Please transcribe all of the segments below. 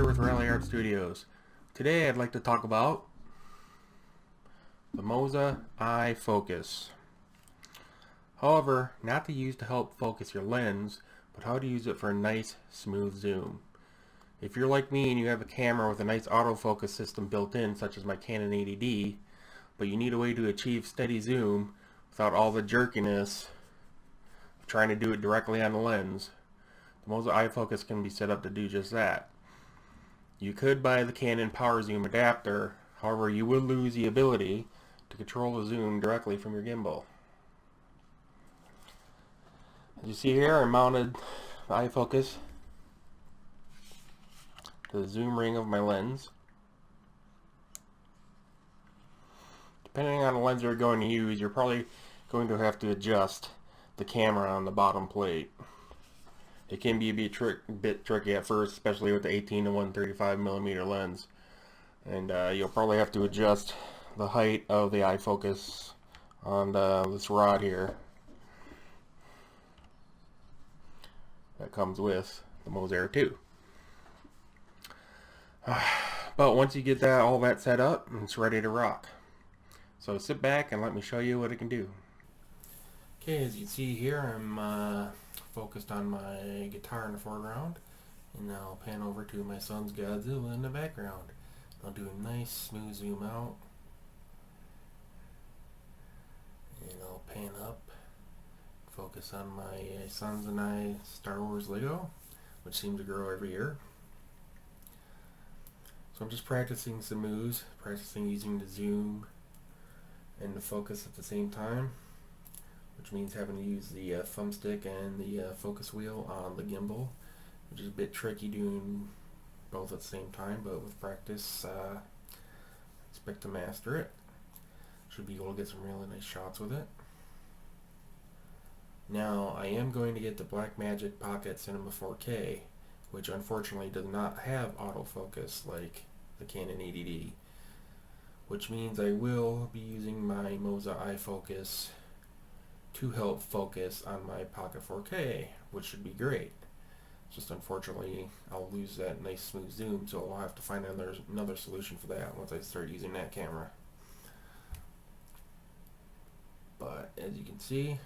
here with RAL-eArt Studios. Today I'd like to talk about the Moza iFocus. However, not to use to help focus your lens, but how to use it for a nice smooth zoom. If you're like me and you have a camera with a nice autofocus system built in, such as my Canon 80D, but you need a way to achieve steady zoom without all the jerkiness of trying to do it directly on the lens, the Moza iFocus can be set up to do just that. You could buy the Canon Power Zoom adapter, however you will lose the ability to control the zoom directly from your gimbal. As you see here, I mounted the iFocus to the zoom ring of my lens. Depending on the lens you're going to use, you're probably going to have to adjust the camera on the bottom plate. It can be a bit tricky at first, especially with the 18 to 135mm lens. And you'll probably have to adjust the height of the iFocus on this rod here that comes with the Moza Air 2. But once you get all that set up, it's ready to rock. So sit back and let me show you what it can do. Okay, as you can see here, I'm focused on my guitar in the foreground, and now I'll pan over to my son's Godzilla in the background. I'll do a nice smooth zoom out, and I'll pan up, focus on my son's and I Star Wars Lego, which seems to grow every year. So I'm just practicing some moves, practicing using the zoom and the focus at the same time, which means having to use the thumbstick and the focus wheel on the gimbal, which is a bit tricky doing both at the same time, but with practice, expect to master it. Should be able to get some really nice shots with it. Now, I am going to get the Blackmagic Pocket Cinema 4K, which unfortunately does not have autofocus like the Canon 80D, which means I will be using my Moza iFocus to help focus on my Pocket 4K, which should be great. Just unfortunately, I'll lose that nice smooth zoom, so I'll have to find another solution for that once I start using that camera. But as you can see,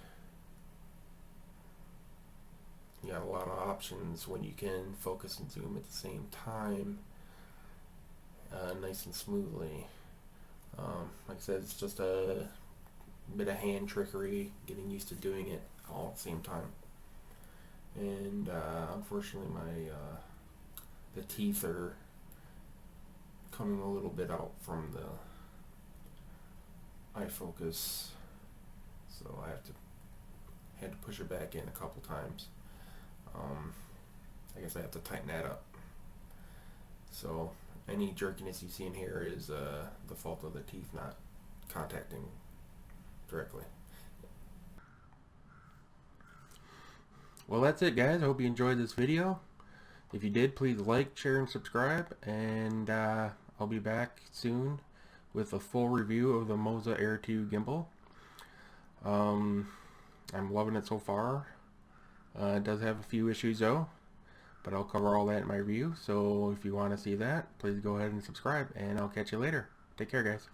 you got a lot of options when you can focus and zoom at the same time, nice and smoothly. Like I said, it's just a bit of hand trickery, getting used to doing it all at the same time. And unfortunately, the teeth are coming a little bit out from the iFocus, so I had to push it back in a couple times. I guess I have to tighten that up. So any jerkiness you see in here is the fault of the teeth not contacting directly. Well, that's it, guys. I hope you enjoyed this video. If you did, please like, share, and subscribe, and I'll be back soon with a full review of the Moza Air 2 gimbal. I'm loving it so far. It does have a few issues though, but I'll cover all that in my review. So if you want to see that, please go ahead and subscribe, and I'll catch you later. Take care, guys.